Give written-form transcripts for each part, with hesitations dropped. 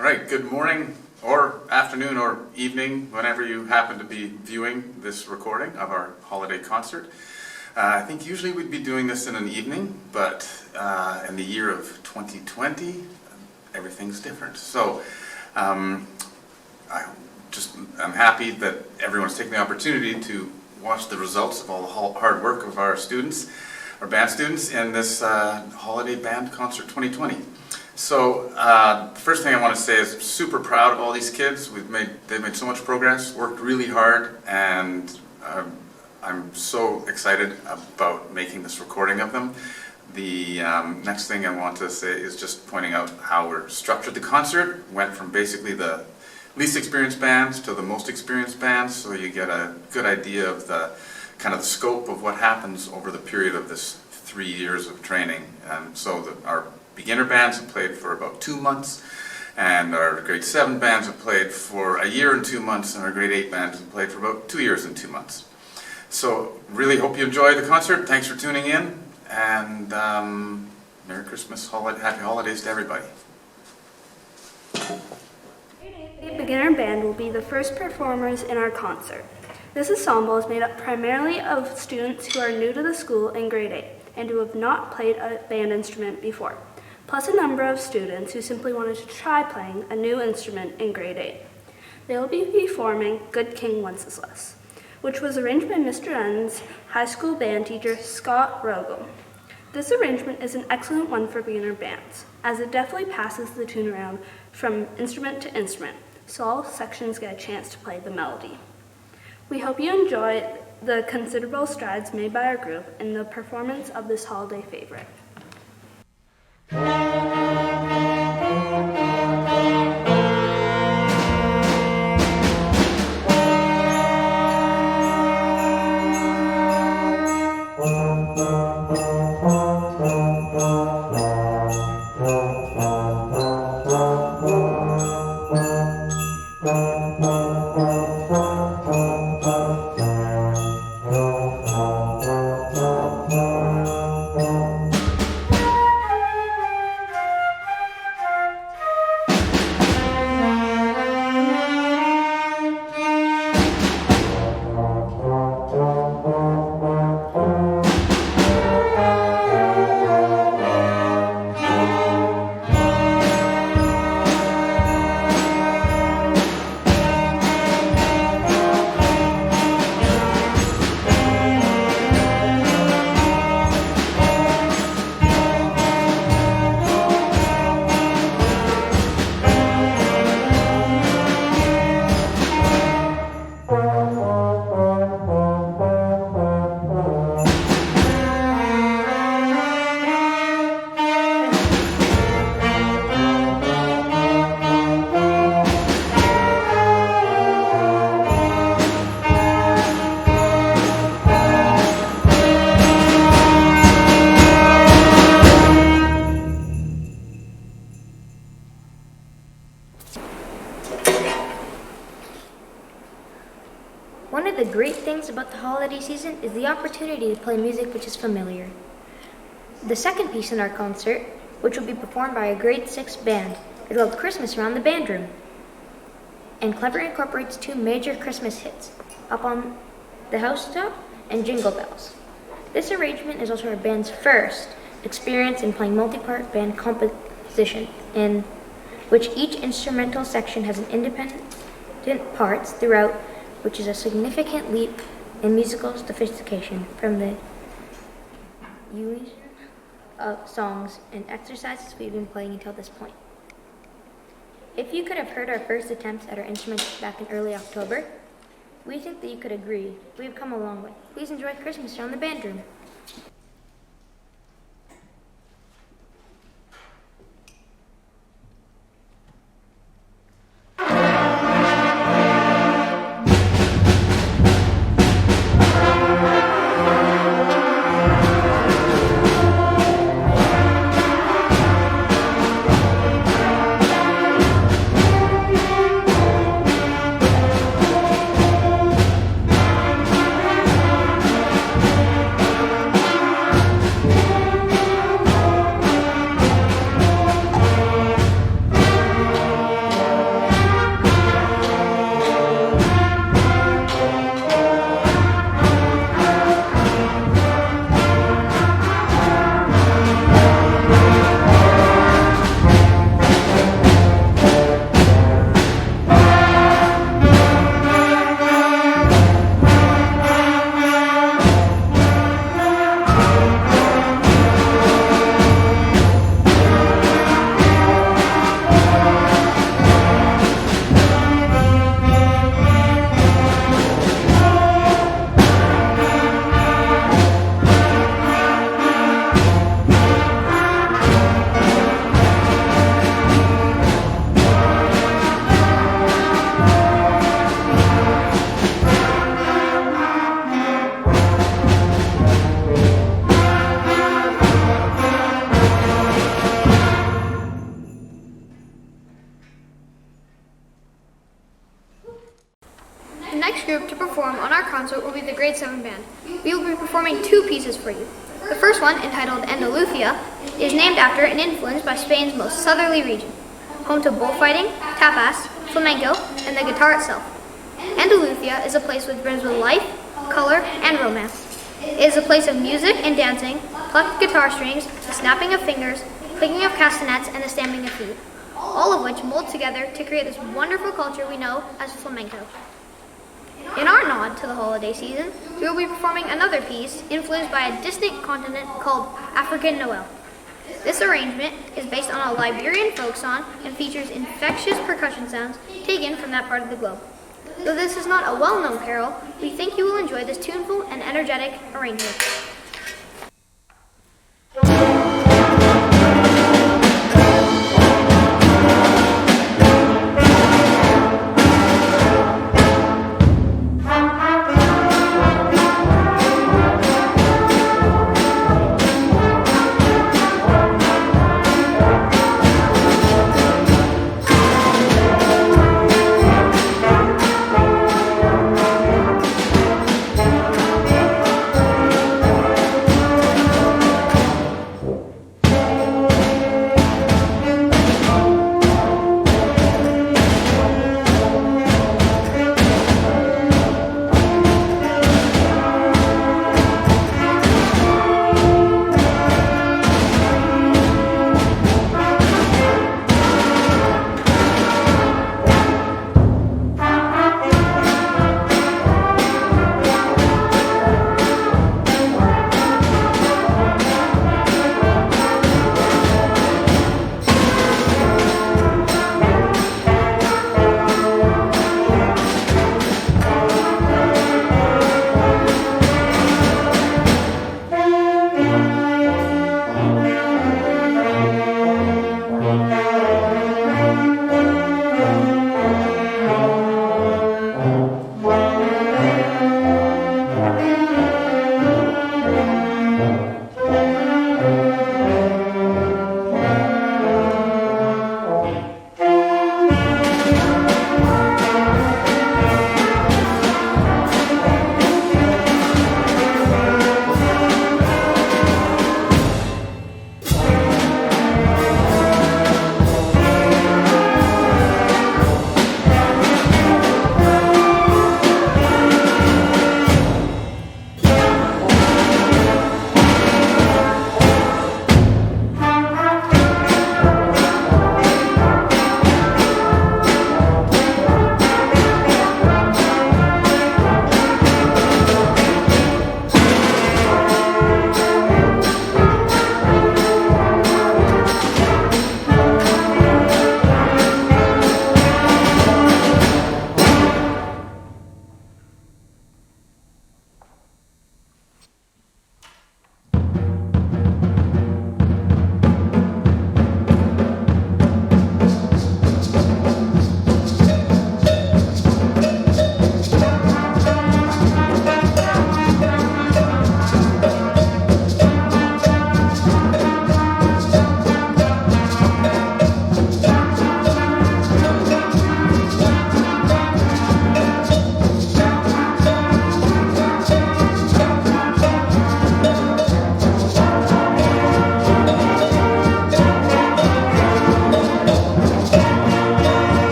All right, good morning or afternoon or evening, whenever you happen to be viewing this recording of our holiday concert. I think usually we'd be doing this in an evening, but in the year of 2020, everything's different. So I'm happy that everyone's taking the opportunity to watch the results of all the hard work of our students, our band students, in this Holiday Band Concert 2020. So the first thing I want to say is I'm super proud of all these kids. They've made so much progress, worked really hard, and I'm so excited about making this recording of them. The next thing I want to say is just pointing out how we're structured. The concert went from basically the least experienced bands to the most experienced bands, so you get a good idea of the kind of the scope of what happens over the period of this 3 years of training. And so our beginner bands have played for about 2 months, and our grade 7 bands have played for a year and 2 months, and our grade 8 bands have played for about 2 years and 2 months. So really hope you enjoy the concert. Thanks for tuning in, and Merry Christmas, Happy Holidays to everybody. The beginner band will be the first performers in our concert. This ensemble is made up primarily of students who are new to the school in grade 8 and who have not played a band instrument before, plus a number of students who simply wanted to try playing a new instrument in grade 8. They will be performing Good King Wenceslas, which was arranged by Mr. N's high school band teacher, Scott Rogel. This arrangement is an excellent one for beginner bands, as it definitely passes the tune around from instrument to instrument, so all sections get a chance to play the melody. We hope you enjoy the considerable strides made by our group in the performance of this holiday favorite. One of the great things about the holiday season is the opportunity to play music which is familiar. The second piece in our concert, which will be performed by a grade 6 band, is called Christmas Around the Band Room, and Clever incorporates 2 major Christmas hits, Up on the Housetop and Jingle Bells. This arrangement is also our band's first experience in playing multi-part band composition, in which each instrumental section has an independent parts throughout, which is a significant leap in musical sophistication from the usual of songs and exercises we've been playing until this point. If you could have heard our first attempts at our instruments back in early October, we think that you could agree we have come a long way. Please enjoy Christmas Around the Band Room. concert will be the grade 7 band. We will be performing 2 pieces for you. The first one, entitled Andalusia, is named after and influenced by Spain's most southerly region, home to bullfighting, tapas, flamenco, and the guitar itself. Andalusia is a place which brims with life, color, and romance. It is a place of music and dancing, plucked guitar strings, the snapping of fingers, clicking of castanets, and the stamping of feet, all of which mold together to create this wonderful culture we know as flamenco. In our nod to the holiday season, we will be performing another piece influenced by a distant continent called African Noel. This arrangement is based on a Liberian folk song and features infectious percussion sounds taken from that part of the globe. Though this is not a well-known carol, we think you will enjoy this tuneful and energetic arrangement.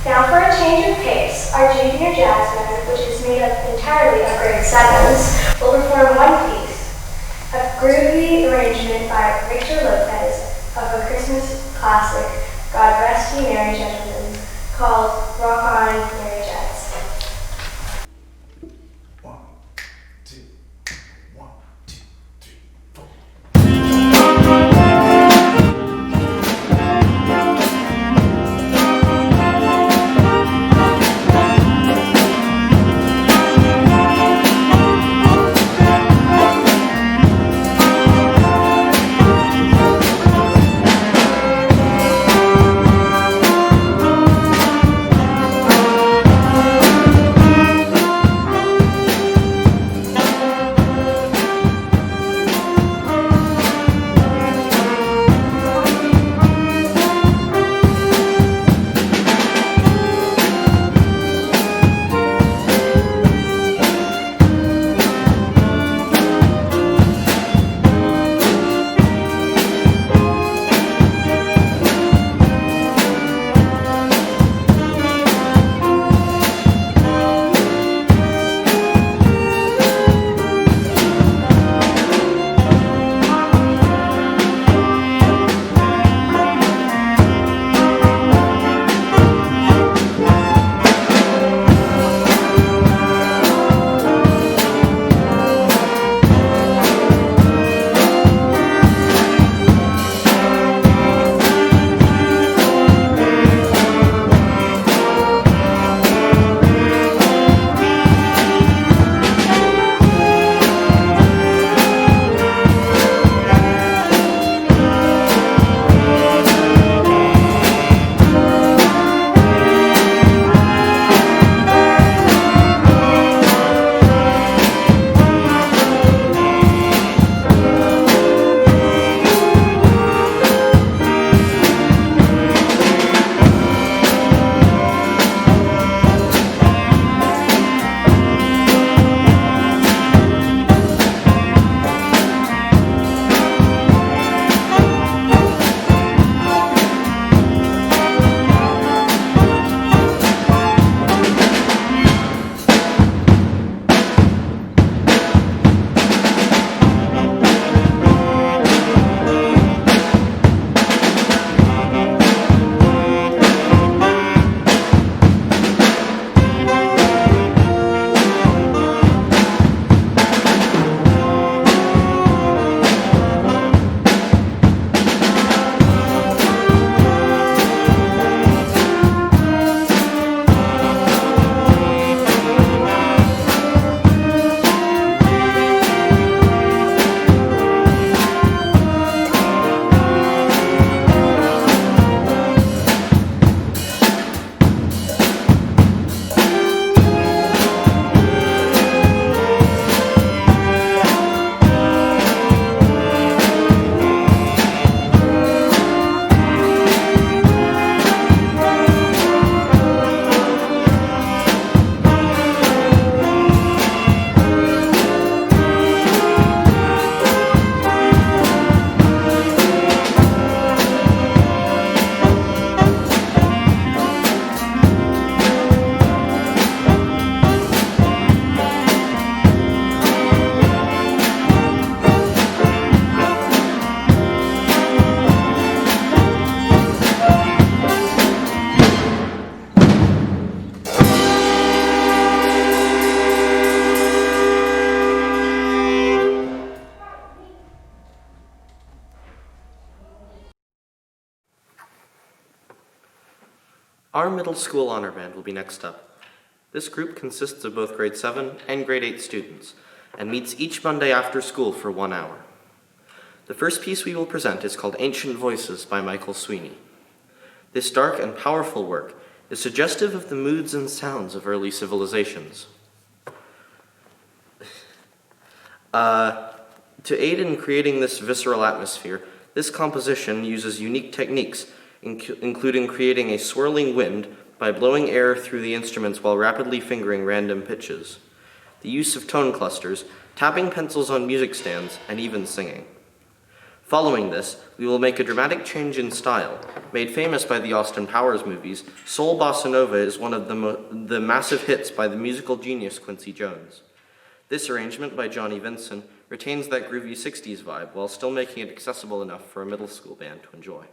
Now for a change of pace, our junior jazz band, which is made up entirely of grade 7s, will perform one piece, a groovy arrangement by Victor Lopez of a Christmas classic, God Rest Ye Merry Gentlemen, called Rock On Merry Jets. 1, 2, 1, 2, 3, 4. Our middle school honor band will be next up. This group consists of both grade 7 and grade 8 students and meets each Monday after school for 1 hour. The first piece we will present is called Ancient Voices by Michael Sweeney. This dark and powerful work is suggestive of the moods and sounds of early civilizations. To aid in creating this visceral atmosphere, this composition uses unique techniques, including creating a swirling wind by blowing air through the instruments while rapidly fingering random pitches, the use of tone clusters, tapping pencils on music stands, and even singing. Following this, we will make a dramatic change in style. Made famous by the Austin Powers movies, Soul Bossa Nova is one of the massive hits by the musical genius Quincy Jones. This arrangement by Johnny Vinson retains that groovy 60s vibe while still making it accessible enough for a middle school band to enjoy.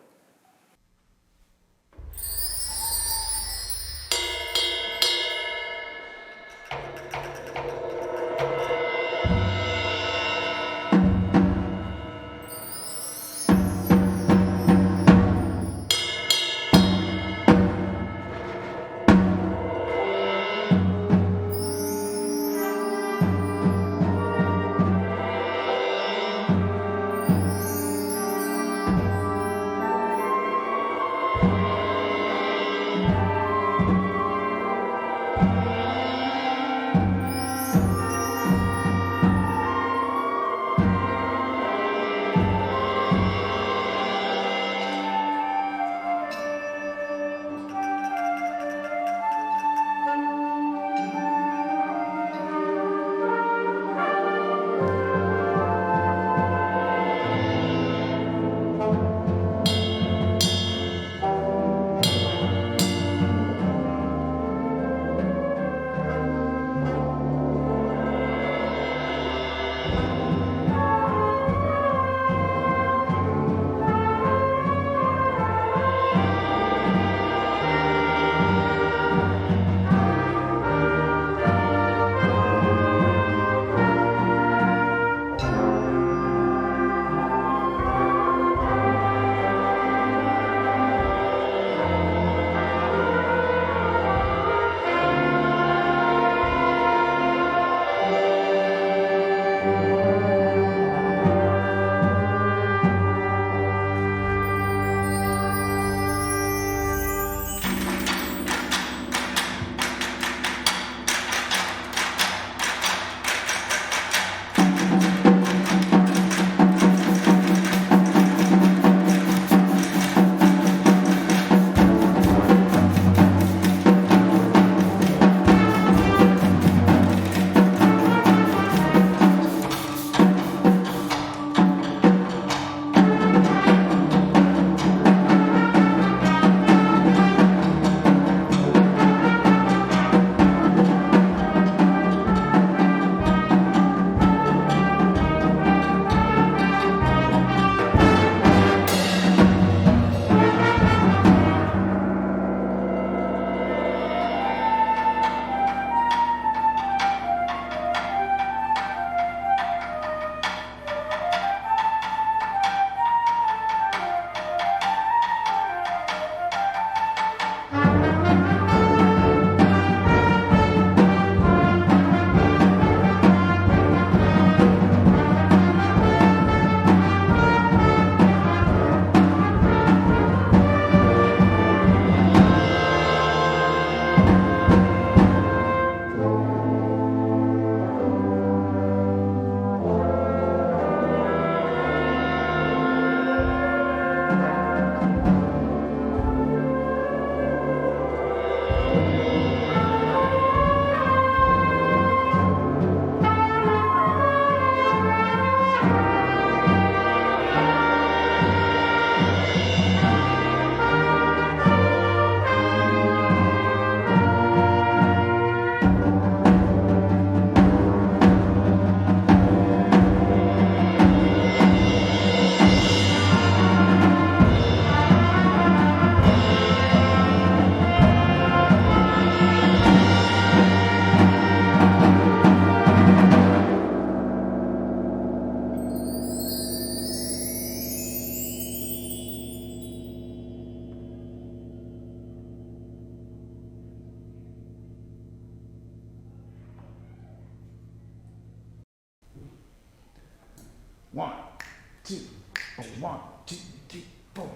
One, two, oh, 1, 2, 3, 4.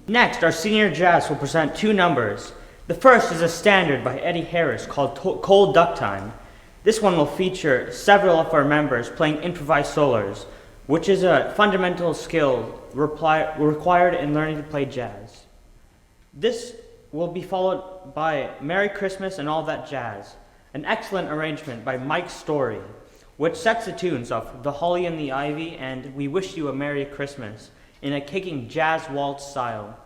Next, our senior jazz will present two numbers. The first is a standard by Eddie Harris called Cold Duck Time. This one will feature several of our members playing improvised solos, which is a fundamental skill required in learning to play jazz. This will be followed by Merry Christmas and All That Jazz, an excellent arrangement by Mike Story, which sets the tunes of The Holly and the Ivy and We Wish You a Merry Christmas in a kicking jazz waltz style.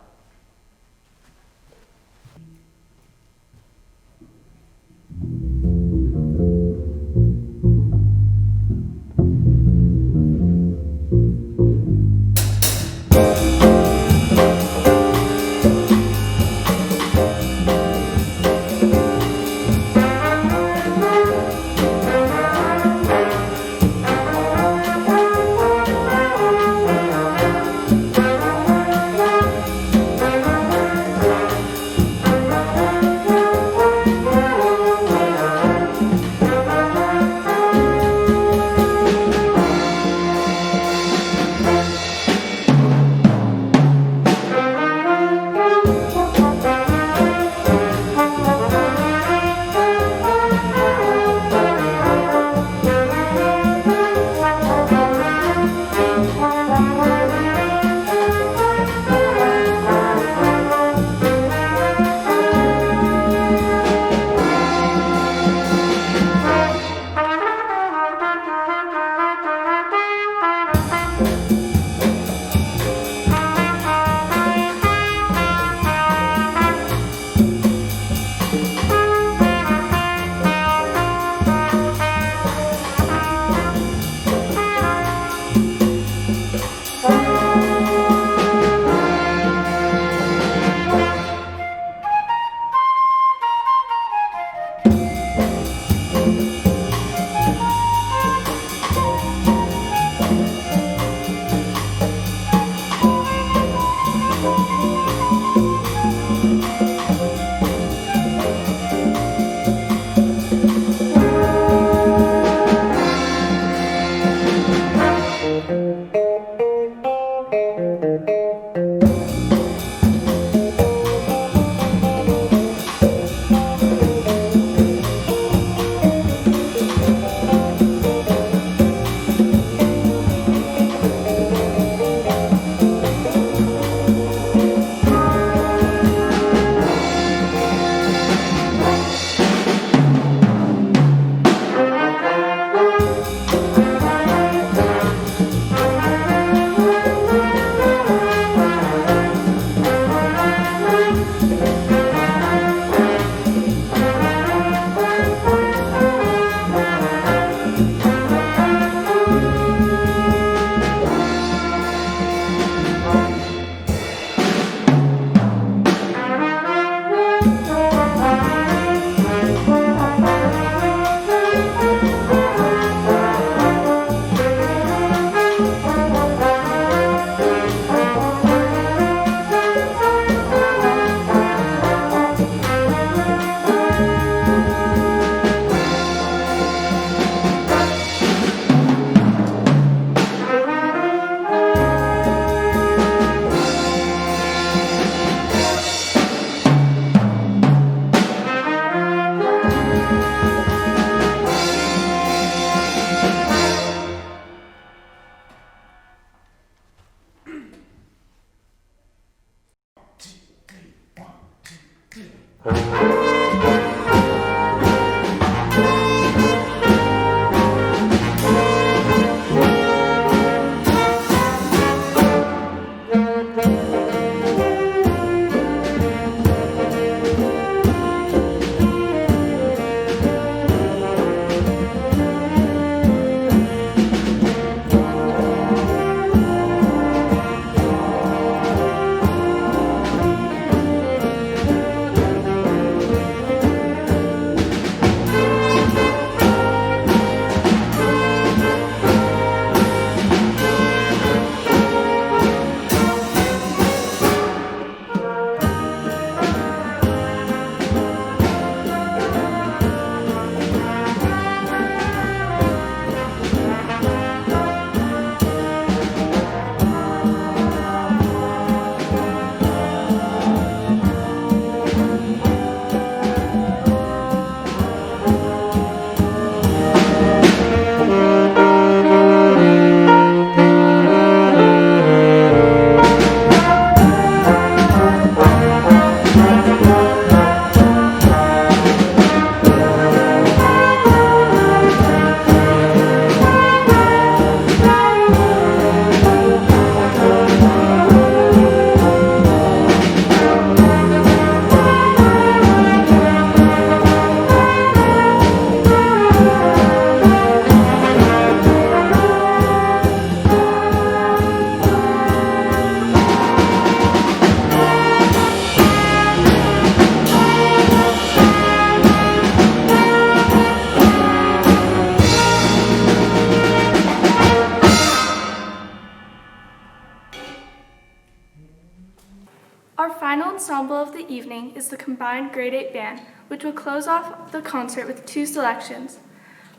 ensemble of the evening is the combined grade 8 band, which will close off the concert with 2 selections.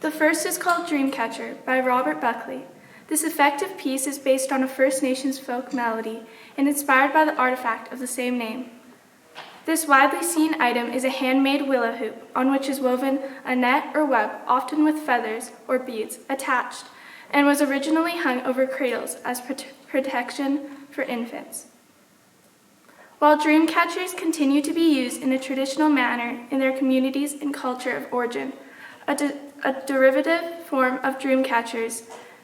The first is called Dreamcatcher by Robert Buckley. This effective piece is based on a First Nations folk melody and inspired by the artifact of the same name. This widely seen item is a handmade willow hoop on which is woven a net or web, often with feathers or beads attached, and was originally hung over cradles as protection for infants. While dream catchers continue to be used in a traditional manner in their communities and culture of origin, a derivative form of dream catchers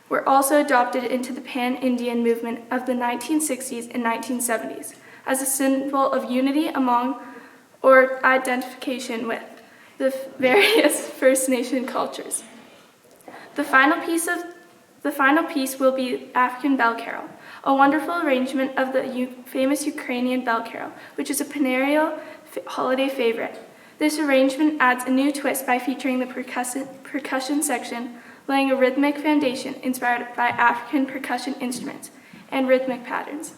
were also adopted into the Pan-Indian movement of the 1960s and 1970s as a symbol of unity among or identification with the various First Nation cultures. The final piece will be African Bell Carol, a wonderful arrangement of the famous Ukrainian Bell Carol, which is a perennial holiday favorite. This arrangement adds a new twist by featuring the percussion section, laying a rhythmic foundation inspired by African percussion instruments and rhythmic patterns.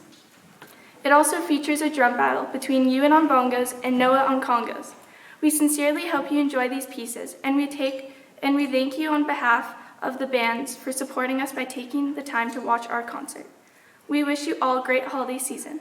It also features a drum battle between Ewan on bongos and Noah on congos. We sincerely hope you enjoy these pieces, and we thank you on behalf of the bands for supporting us by taking the time to watch our concert. We wish you all a great holiday season.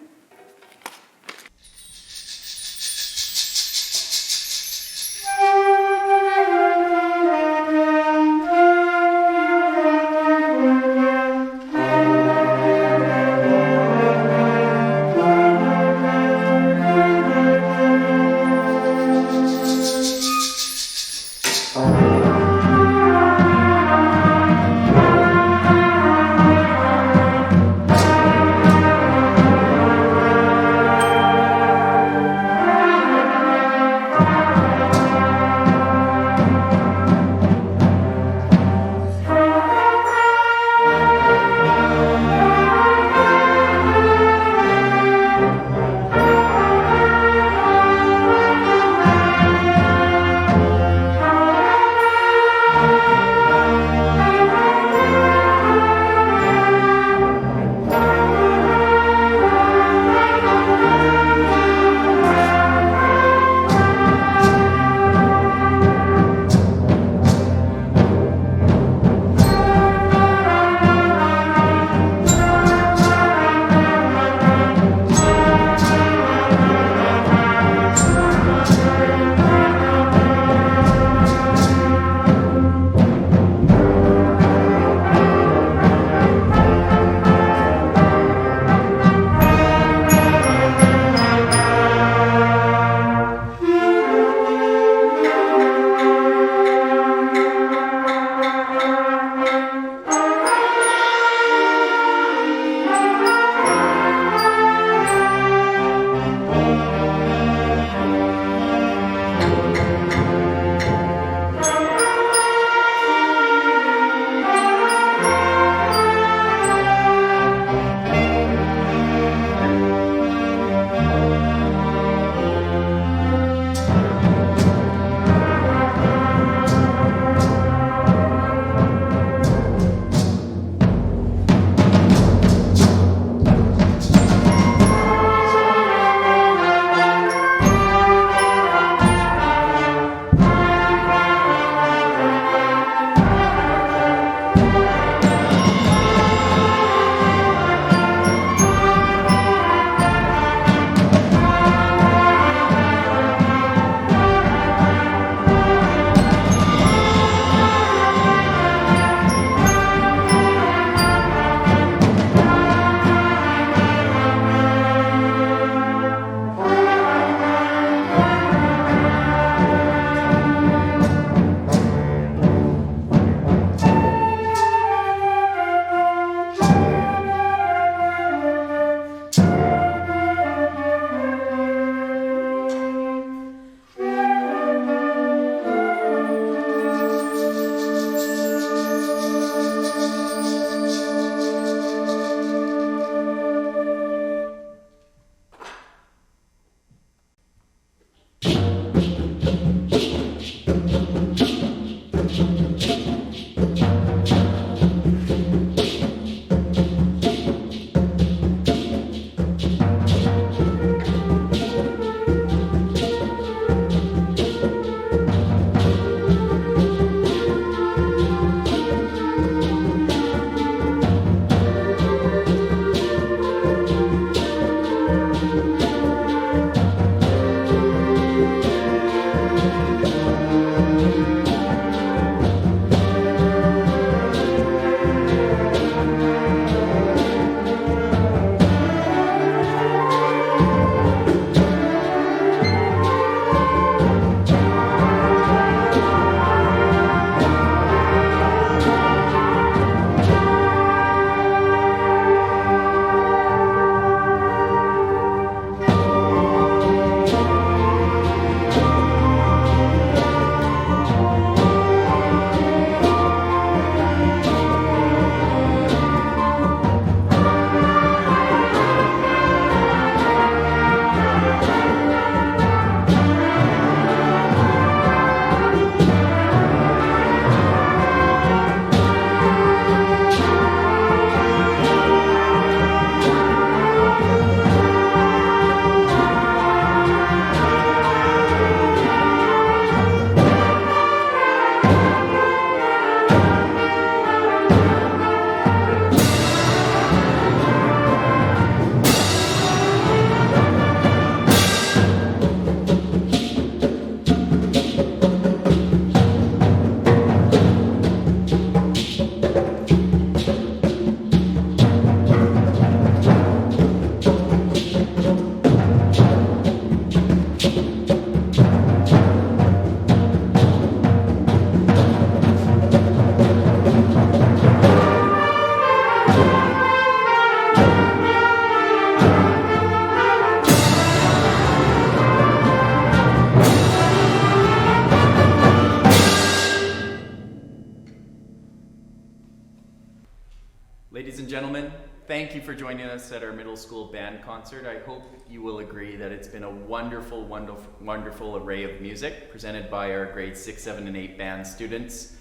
Ladies and gentlemen, thank you for joining us at our middle school band concert. I hope you will agree that it's been a wonderful, wonderful, wonderful array of music presented by our grades 6, 7, and 8 band students.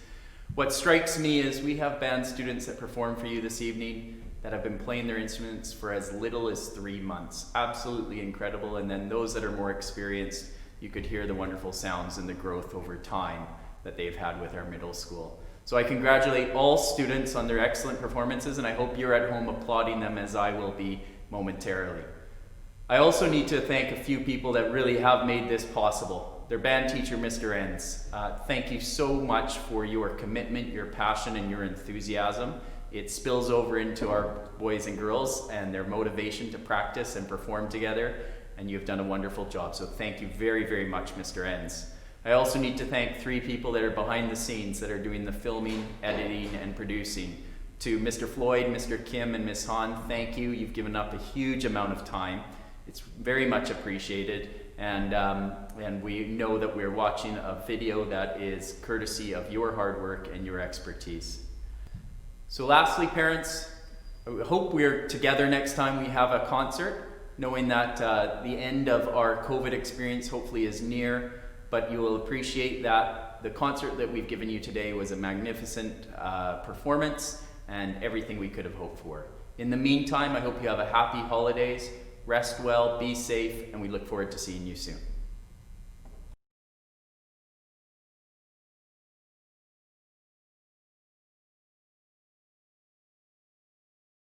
What strikes me is we have band students that perform for you this evening that have been playing their instruments for as little as 3 months. Absolutely incredible. And then those that are more experienced, you could hear the wonderful sounds and the growth over time that they've had with our middle school. So I congratulate all students on their excellent performances, and I hope you're at home applauding them as I will be momentarily. I also need to thank a few people that really have made this possible. Their band teacher, Mr. Enns. Thank you so much for your commitment, your passion, and your enthusiasm. It spills over into our boys and girls and their motivation to practice and perform together, and you've done a wonderful job. So thank you very, very much, Mr. Enns. I also need to thank 3 people that are behind the scenes that are doing the filming, editing, and producing. To Mr. Floyd, Mr. Kim, and Ms. Han, thank you. You've given up a huge amount of time. It's very much appreciated, and we know that we're watching a video that is courtesy of your hard work and your expertise. So lastly, parents, I hope we're together next time we have a concert, knowing that the end of our COVID experience hopefully is near. But you will appreciate that the concert that we've given you today was a magnificent performance and everything we could have hoped for. In the meantime, I hope you have a happy holidays, rest well, be safe, and we look forward to seeing you soon.